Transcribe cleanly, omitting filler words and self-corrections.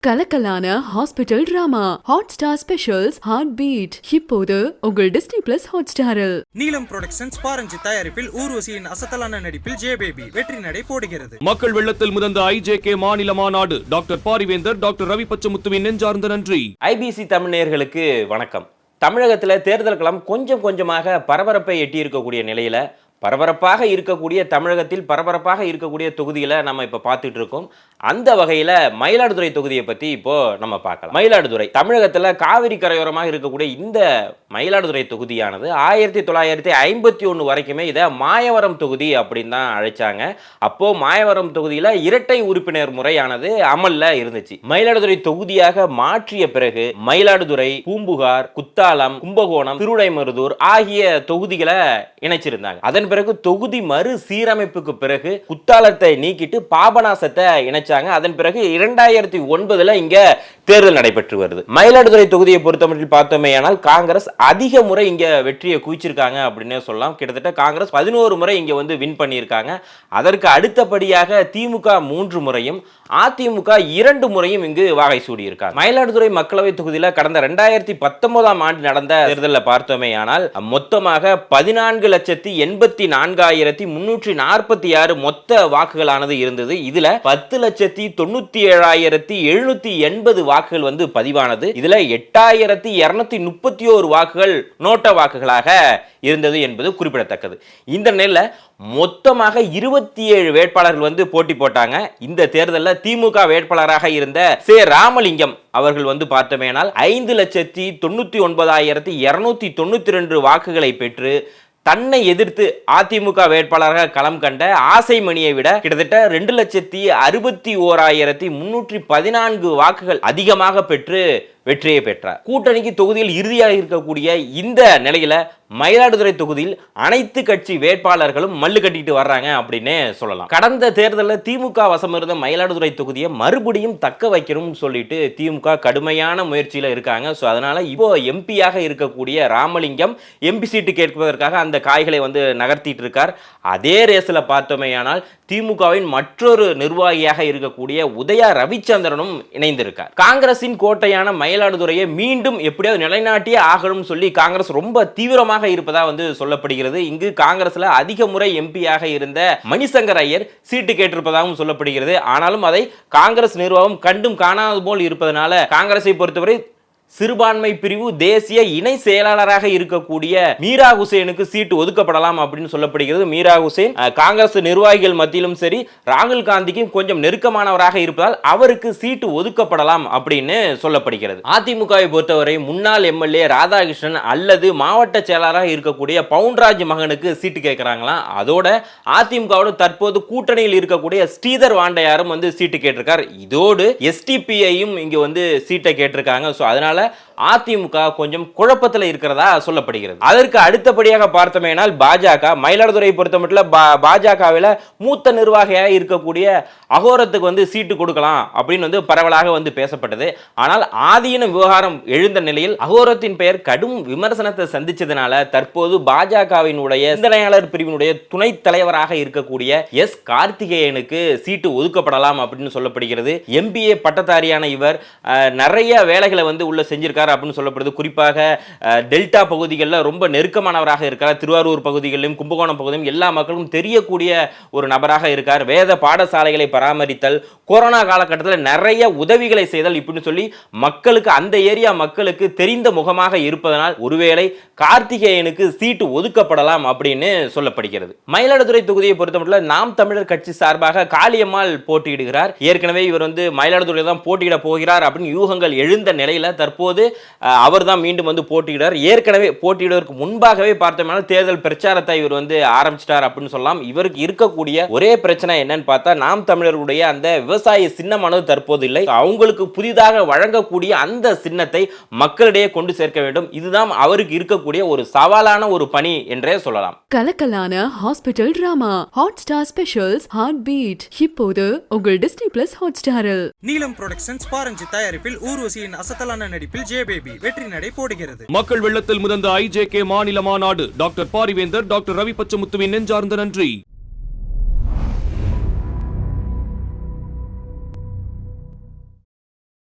கலக்கலான hospital drama Hotstar specials heart beat இப்போது உங்கள் Disney plus ஹாட்ஸ்டாரில். நீலம் புரொடக்ஷன்ஸ் பாரஞ்சி தயாரிப்பில் ஊர்வசியின் அசத்தலான நடிப்பில் ஜே பேபி வெற்றி நடை போடுகிறது. மக்கள் வெள்ளத்தில் முதந்த ஐஜேகே மாநில மாநாடு. டாக்டர் பாரிவேந்தர், டாக்டர் ரவி பச்சமுத்துவின் நெஞ்சார்ந்த நன்றி. ஐபிசி தமிழ் நேயர்களுக்கு வணக்கம். தமிழகத்தில் தேர்தல் களம் கொஞ்சம் கொஞ்சமாக பரபரப்பை எட்டி இருக்கக்கூடிய நிலையில பரபரப்பாக இருக்கக்கூடிய தமிழகத்தில் பரபரப்பாக இருக்கக்கூடிய தொகுதிகளை நம்ம இப்போ பார்த்துட்டு இருக்கோம். அந்த வகையில் மயிலாடுதுறை தொகுதியை பற்றி இப்போ நம்ம பார்க்கலாம். மயிலாடுதுறை தமிழகத்தில் காவிரி கரையோரமாக இருக்கக்கூடிய இந்த மயிலாடுதுறை தொகுதியானது 1951 வரைக்குமே இதை மாயவரம் தொகுதி அப்படின்னு தான் அழைச்சாங்க. அப்போ மாயவரம் தொகுதியில் இரட்டை உறுப்பினர் முறையானது அமல்ல இருந்துச்சு. மயிலாடுதுறை தொகுதியாக மாற்றிய பிறகு மயிலாடுதுறை, பூம்புகார், குத்தாலம், கும்பகோணம், திருவிடைமருதூர் ஆகிய தொகுதிகளை இணைச்சிருந்தாங்க. அதன் பிறகு தொகுதி மறு சீரமைப்புக்கு பிறகு குத்தாலத்தை நீக்கிட்டு பாபநாசத்தை இணைச்சாங்க. அதன் பிறகு 2009 இங்க தேர்தல் நடைபெற்று வருது. மயிலாடுதுறை தொகுதியை பொறுத்தமட்டில் பார்த்தோமேயானால் காங்கிரஸ் அதிக முறை இங்க வெற்றியை குவிச்சிருக்காங்க அப்படின்னு சொல்லலாம். கிட்டத்தட்ட காங்கிரஸ் 11 முறை இங்க வந்து வின் பண்ணியிருக்காங்க. அதற்கு அடுத்தபடியாக திமுக 3 முறையும் அதிமுக 2 முறையும் இங்கு வாகை சூடியிருக்காங்க. மயிலாடுதுறை மக்களவை தொகுதியில் கடந்த 2019 ஆண்டு நடந்த தேர்தலில் பார்த்தோமேயானால் மொத்தமாக 14,84,346 மொத்த வாக்குகளானது இருந்தது. இதுல 10,97,780 வாக்குகள் வந்து பதிவானது. இதுல 8,231 வாக்குகள் நோட்ட வாக்குகளாக இருந்தது என்பது குறிப்பிடத்தக்கது. இந்த நிலையில மொத்தமாக 27 வேட்பாளர்கள் வந்து போட்டி போட்டாங்க. இந்த தேர்தலில் திமுக வேட்பாளராக இருந்த சே ராமலிங்கம் அவர்கள் வந்து பார்த்தோமேனால் 5,99,292 வாக்குகளை பெற்று தன்னை எதிர்த்து அதிமுக வேட்பாளராக களம் கண்ட ஆசைமணியை விட கிட்டத்தட்ட 2,61,314 வாக்குகள் அதிகமாக பெற்று வெற்றியை பெற்றார். கூட்டணிக்கு தொகுதியில் இறுதியாக இருக்கக்கூடிய இந்த நிலையில மயிலாடுதுறை தொகுதியில் அனைத்து கட்சி வேட்பாளர்களும் மல்லு கட்டிட்டு வர்றாங்க அப்படின்னு சொல்லலாம். கடந்த தேர்தலில் திமுக வசம் இருந்த மயிலாடுதுறை தொகுதியை மறுபடியும் தக்க வைக்கணும்னு சொல்லிட்டு திமுக கடுமையான முயற்சியில் இருக்காங்க. ஸோ அதனால இப்போ எம்பியாக இருக்கக்கூடிய ராமலிங்கம் எம்பி சீட்டு கேட்பதற்காக அந்த காய்களை வந்து நகர்த்திட்டு இருக்கார். அதே ரேஸில் பார்த்தோமேயானால் திமுகவின் மற்றொரு நிர்வாகியாக இருக்கக்கூடிய உதயா ரவிச்சந்திரனும் இணைந்திருக்கார். காங்கிரசின் கோட்டையான மயிலாடுதுறையை மீண்டும் எப்படியாவது நிலைநாட்டியே ஆகணும் சொல்லி காங்கிரஸ் ரொம்ப தீவிரமாக இருப்பதா வந்து சொல்லப்படுகிறது. இங்கு காங்கிரஸ்ல அதிக முறை எம்பியாக இருந்த மணிசங்கர் ஐயர் சீட்டு கேட்டிருப்பதாகவும் சொல்லப்படுகிறது. ஆனாலும் அதை காங்கிரஸ் நிர்வாகம் கண்டும் காணாது போல் இருப்பதனால காங்கிரஸை பொறுத்தவரை சிறுபான்மை பிரிவு தேசிய இணை செயலாளராக இருக்கக்கூடிய மீரா ஹுசேனுக்கு சீட்டு ஒதுக்கப்படலாம் அப்படின்னு சொல்லப்படுகிறது. மீரா ஹுசேன் காங்கிரஸ் நிர்வாகிகள் மத்தியிலும் சரி ராகுல் காந்திக்கும் கொஞ்சம் நெருக்கமானவராக இருப்பதால் அவருக்கு சீட்டு ஒதுக்கப்படலாம் அப்படின்னு சொல்லப்படுகிறது. அதிமுகவை பொறுத்தவரை முன்னாள் எம்எல்ஏ ராதாகிருஷ்ணன் அல்லது மாவட்ட செயலாளராக இருக்கக்கூடிய பவுன்ராஜ் மகனுக்கு சீட்டு கேட்கிறாங்களாம். அதோட அதிமுகவோட தற்போது கூட்டணியில் இருக்கக்கூடிய ஸ்ரீதர் வாண்டையாரும் வந்து சீட்டு கேட்டிருக்கார். இதோடு எஸ்டிபிஐயும் இங்க வந்து சீட்டை கேட்டிருக்காங்க. ஸோ அதனால அதிமுக கொஞ்சம் குழப்பத்தில் இருக்கிறதா சொல்லப்படுகிறது. அதற்கு அடுத்தபடியாக பார்த்தோமேனால் பாஜக மயிலாடுதுறை பொறுத்தமட்டில் பாஜகவில் மூத்த நிர்வாகியாக இருக்கக்கூடிய அகோரத்துக்கு வந்து சீட்டு கொடுக்கலாம் அப்படின்னு வந்து பரவலாக வந்து பேசப்பட்டது. ஆனால் ஆதீனம் விவகாரம் எழுந்த நிலையில் அகோரத்தின் பெயர் கடும் விமர்சனத்தை சந்திச்சதுனால தற்போது பாஜகவினுடைய சிந்தனையாளர் பிரிவினுடைய துணைத் தலைவராக இருக்கக்கூடிய எஸ் கார்த்திகேயனுக்கு சீட்டு ஒதுக்கப்படலாம் அப்படின்னு சொல்லப்படுகிறது. எம்பிஏ பட்டதாரியான இவர் நிறைய வேலைகளை வந்து உள்ள செஞ்சிருக்கார் அப்படின்னு சொல்லப்படுது. குறிப்பாக டெல்டா பகுதிகளில் ரொம்ப நெருக்கமானவராக இருக்கார். திருவாரூர் பகுதிகளிலும் கும்பகோணம் பகுதியும் எல்லா மக்களுக்கும் தெரியக்கூடிய ஒரு நபராக இருக்கார். வேத பாடசாலைகளை பராமரித்தல், கொரோனா காலகட்டத்தில் நிறைய உதவிகளை செய்தல் இப்படின்னு சொல்லி மக்களுக்கு அந்த ஏரியா மக்களுக்கு தெரிந்த முகமாக இருப்பதனால் ஒருவேளை கார்த்திகேயனுக்கு சீட்டு ஒதுக்கப்படலாம் அப்படின்னு சொல்லப்படுகிறது. மயிலாடுதுறை தொகுதியை பொறுத்தமட்டில் நாம் தமிழர் கட்சி சார்பாக காளியம்மாள் போட்டியிடுகிறார். ஏற்கனவே இவர் வந்து மயிலாடுதுறை தான் போட்டியிட போகிறார் அப்படின்னு யூகங்கள் எழுந்த நிலையில தற்போது அவர் தான் மீண்டும் வந்து போட்டியிடார். ஏற்கனவே போட்டியிடுவதற்கு முன்பாகவே பார்த்தோம்னா தேர்தல் பிரச்சாரத்தை இவர் வந்து ஆரம்பிச்சிட்டார் அப்படின்னு சொல்லலாம். இவருக்கு இருக்கக்கூடிய ஒரே பிரச்சனை என்னன்னு பார்த்தா நாம் தமிழருடைய அந்த விவசாய சின்னமானது தற்போது இல்லை. அவங்களுக்கு புதிதாக வழங்கக்கூடிய அந்த சின்னத்தை மக்களிடையே கொண்டு சேர்க்க வேண்டும். இதுதான் அவருக்கு இருக்கக்கூடிய ஒரு சவாலான ஒரு பணி என்றே சொல்லலாம். கலக்கலான hospital drama Hotstar specials heart beat இப்போது உங்கள் டிஸ்னி பிளஸ் ஹாட்ஸ்டாரில். நீலம் புரொடக்ஷன்ஸ் பாரஞ்சி தயாரிப்பில் ஊர்வசியின் அசத்தலான நடிப்பில் ஜே பேபி வெற்றி நடை போடுகிறது. மக்கள் வெள்ளத்தில் முதந்த ஐஜேகே மாநில மாநாடு. டாக்டர் பாரிவேந்தர், டாக்டர் ரவி பச்சமுத்துவின் நெஞ்சார்ந்த நன்றி.